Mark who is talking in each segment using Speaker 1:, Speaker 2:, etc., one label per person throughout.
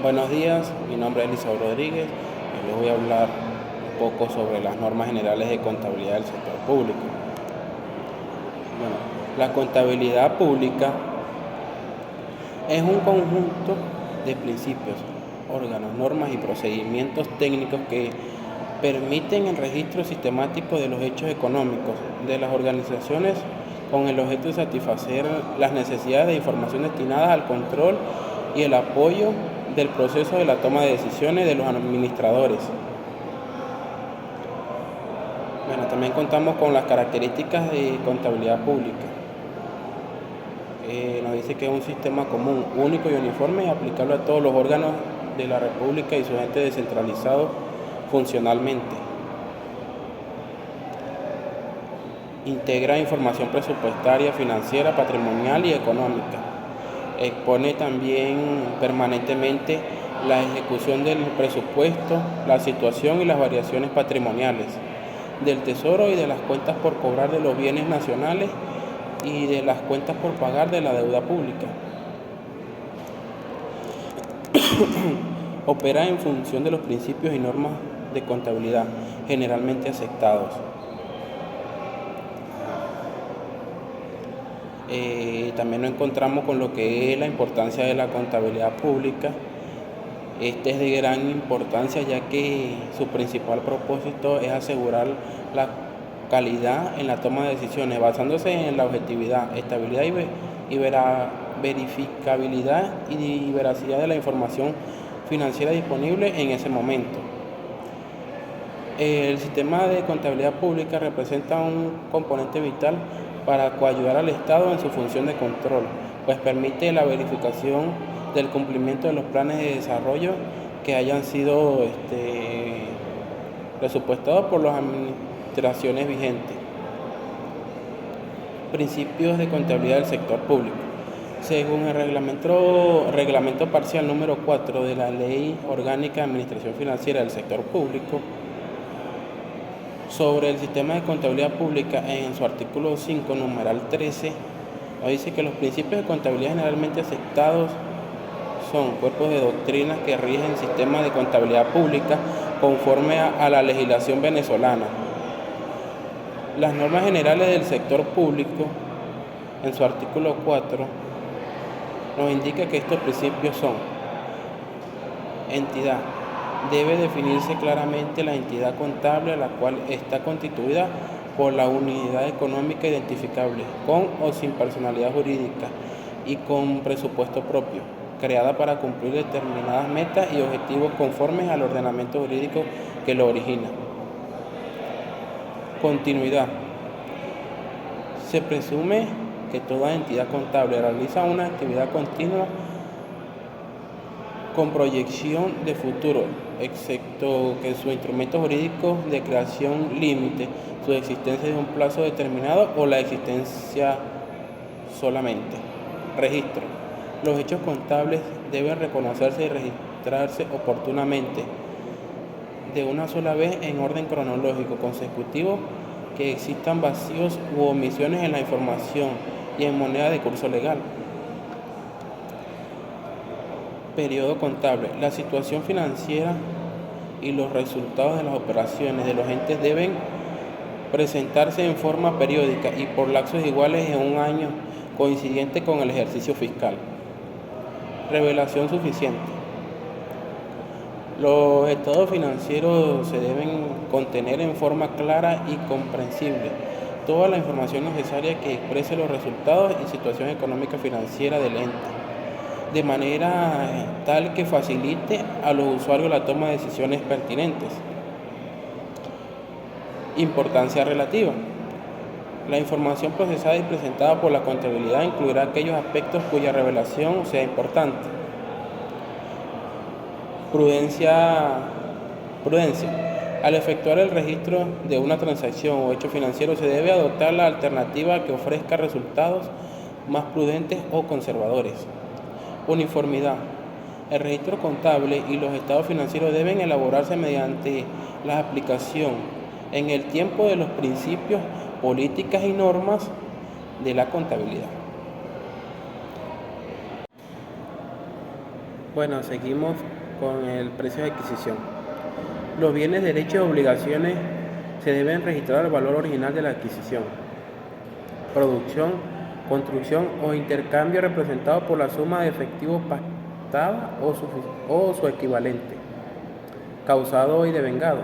Speaker 1: Buenos días, mi nombre es Eliseo Rodríguez y les voy a hablar un poco sobre las normas generales de contabilidad del sector público. Bueno, la contabilidad pública es un conjunto de principios, órganos, normas y procedimientos técnicos que permiten el registro sistemático de los hechos económicos de las organizaciones con el objeto de satisfacer las necesidades de información destinadas al control y el apoyo del proceso de la toma de decisiones de los administradores. Bueno, también contamos con las características de contabilidad pública. Nos dice que es un sistema común, único y uniforme y aplicable a todos los órganos de la República y su ente descentralizado funcionalmente. Integra información presupuestaria, financiera, patrimonial y económica. Expone también permanentemente la ejecución del presupuesto, la situación y las variaciones patrimoniales del Tesoro y de las cuentas por cobrar de los bienes nacionales y de las cuentas por pagar de la deuda pública. Opera en función de los principios y normas de contabilidad generalmente aceptados. También nos encontramos con lo que es la importancia de la contabilidad pública. Este es de gran importancia ya que su principal propósito es asegurar la calidad en la toma de decisiones, basándose en la objetividad, estabilidad y verificabilidad y veracidad de la información financiera disponible en ese momento. El sistema de contabilidad pública representa un componente vital para coayudar al Estado en su función de control, pues permite la verificación del cumplimiento de los planes de desarrollo que hayan sido presupuestados por las administraciones vigentes. Principios de contabilidad del sector público. Según el reglamento parcial número 4 de la Ley Orgánica de Administración Financiera del Sector Público, sobre el sistema de contabilidad pública, en su artículo 5, numeral 13, nos dice que los principios de contabilidad generalmente aceptados son cuerpos de doctrinas que rigen el sistema de contabilidad pública conforme a la legislación venezolana. Las normas generales del sector público, en su artículo 4, nos indica que estos principios son: entidad. Debe definirse claramente la entidad contable, la cual está constituida por la unidad económica identificable, con o sin personalidad jurídica y con presupuesto propio, creada para cumplir determinadas metas y objetivos conformes al ordenamiento jurídico que lo origina. Continuidad. Se presume que toda entidad contable realiza una actividad continua con proyección de futuro, excepto que su instrumento jurídico de creación limite su existencia de un plazo determinado o la existencia solamente. Registro. Los hechos contables deben reconocerse y registrarse oportunamente de una sola vez en orden cronológico consecutivo, que existan vacíos u omisiones en la información y en moneda de curso legal. Periodo contable. La situación financiera y los resultados de las operaciones de los entes deben presentarse en forma periódica y por lapsos iguales en un año coincidente con el ejercicio fiscal. Revelación suficiente. Los estados financieros se deben contener en forma clara y comprensible toda la información necesaria que exprese los resultados y situación económica financiera del ente, de manera tal que facilite a los usuarios la toma de decisiones pertinentes. Importancia relativa. La información procesada y presentada por la contabilidad incluirá aquellos aspectos cuya revelación sea importante. Prudencia. Al efectuar el registro de una transacción o hecho financiero se debe adoptar la alternativa que ofrezca resultados más prudentes o conservadores. Uniformidad. El registro contable y los estados financieros deben elaborarse mediante la aplicación en el tiempo de los principios, políticas y normas de la contabilidad. Bueno, seguimos con el precio de adquisición. Los bienes, derechos y obligaciones se deben registrar al valor original de la adquisición, producción, construcción o intercambio representado por la suma de efectivo pactada o su equivalente, causado y devengado.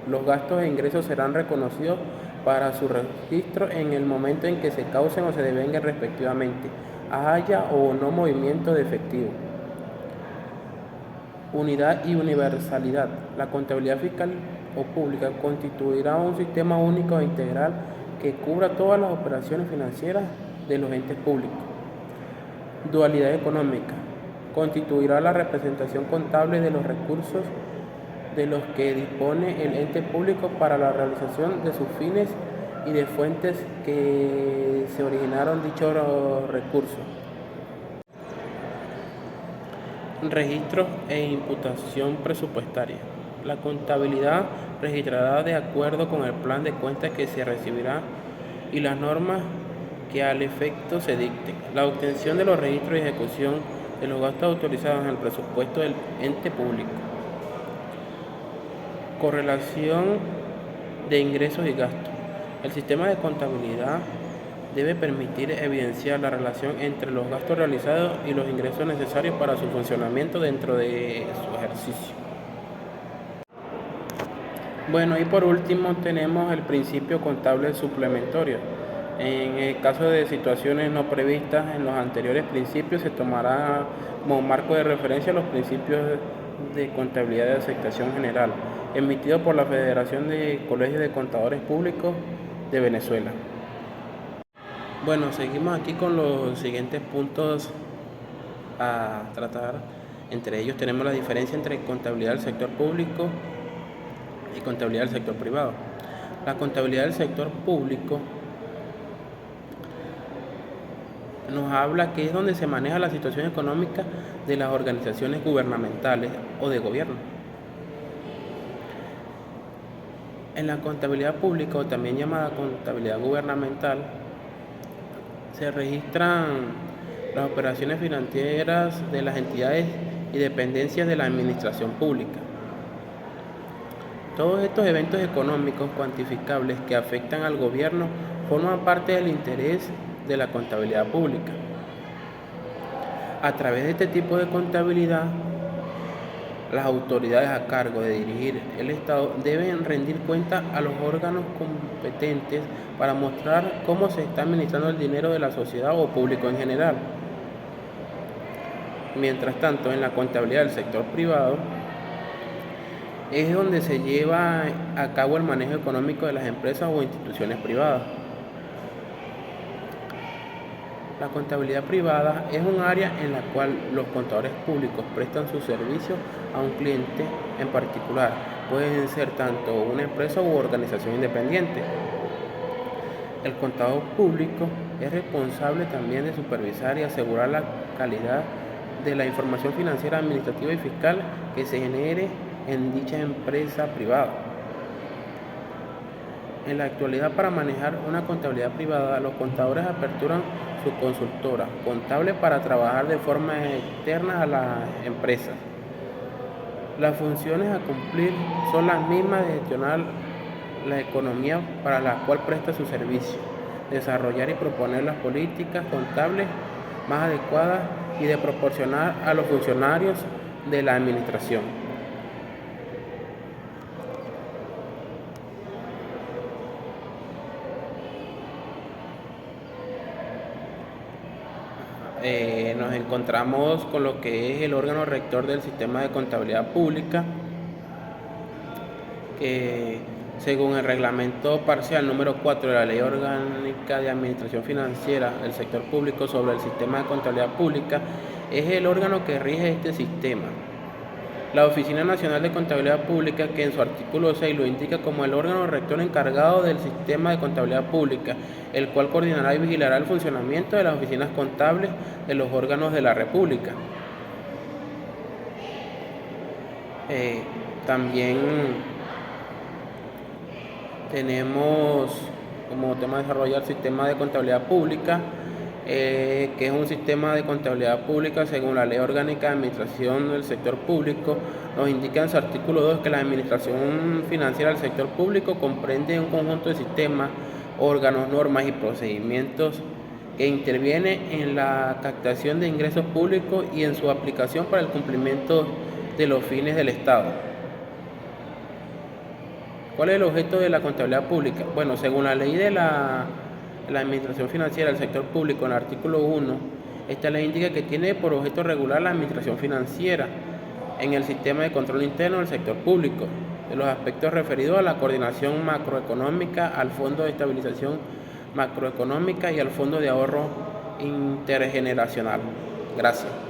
Speaker 1: Los gastos e ingresos serán reconocidos para su registro en el momento en que se causen o se devenguen respectivamente, haya o no movimiento de efectivo. Unidad y universalidad. La contabilidad fiscal o pública constituirá un sistema único e integral que cubra todas las operaciones financieras de los entes públicos. Dualidad económica. Constituirá la representación contable de los recursos de los que dispone el ente público para la realización de sus fines y de fuentes que se originaron dichos recursos. Registro e imputación presupuestaria. La contabilidad registrará de acuerdo con el plan de cuentas que se recibirá y las normas que al efecto se dicten. La obtención de los registros y ejecución de los gastos autorizados en el presupuesto del ente público. Correlación de ingresos y gastos. El sistema de contabilidad debe permitir evidenciar la relación entre los gastos realizados y los ingresos necesarios para su funcionamiento dentro de su ejercicio. Bueno, y por último tenemos el principio contable suplementario. En el caso de situaciones no previstas en los anteriores principios, se tomará como marco de referencia los principios de contabilidad de aceptación general, emitido por la Federación de Colegios de Contadores Públicos de Venezuela. Bueno, seguimos aquí con los siguientes puntos a tratar. Entre ellos tenemos la diferencia entre contabilidad del sector público y contabilidad del sector privado. La contabilidad del sector público nos habla que es donde se maneja la situación económica de las organizaciones gubernamentales o de gobierno. En la contabilidad pública, o también llamada contabilidad gubernamental, se registran las operaciones financieras de las entidades y dependencias de la administración pública. Todos estos eventos económicos cuantificables que afectan al gobierno forman parte del interés de la contabilidad pública. A través de este tipo de contabilidad, las autoridades a cargo de dirigir el Estado deben rendir cuenta a los órganos competentes para mostrar cómo se está administrando el dinero de la sociedad o público en general. Mientras tanto, en la contabilidad del sector privado es donde se lleva a cabo el manejo económico de las empresas o instituciones privadas. La contabilidad privada es un área en la cual los contadores públicos prestan sus servicios a un cliente en particular. Pueden ser tanto una empresa u organización independiente. El contador público es responsable también de supervisar y asegurar la calidad de la información financiera, administrativa y fiscal que se genere en dicha empresa privada. En la actualidad, para manejar una contabilidad privada, los contadores aperturan su consultora contable para trabajar de forma externa a las empresas. Las funciones a cumplir son las mismas de gestionar la economía para la cual presta su servicio, desarrollar y proponer las políticas contables más adecuadas y de proporcionar a los funcionarios de la administración. Nos encontramos con lo que es el órgano rector del sistema de contabilidad pública, que según el reglamento parcial número 4 de la Ley Orgánica de Administración Financiera del Sector Público sobre el sistema de contabilidad pública, es el órgano que rige este sistema. La Oficina Nacional de Contabilidad Pública, que en su artículo 6 lo indica como el órgano rector encargado del sistema de contabilidad pública, el cual coordinará y vigilará el funcionamiento de las oficinas contables de los órganos de la República. También tenemos como tema de desarrollar el sistema de contabilidad pública, que es un sistema de contabilidad pública según la Ley Orgánica de Administración del Sector Público, nos indica en su artículo 2 que la administración financiera del sector público comprende un conjunto de sistemas, órganos, normas y procedimientos que interviene en la captación de ingresos públicos y en su aplicación para el cumplimiento de los fines del Estado. ¿Cuál es el objeto de la contabilidad pública? Bueno, según la ley de la administración financiera del sector público, en el artículo 1, esta ley indica que tiene por objeto regular la administración financiera en el sistema de control interno del sector público, de los aspectos referidos a la coordinación macroeconómica, al Fondo de Estabilización Macroeconómica y al Fondo de Ahorro Intergeneracional. Gracias.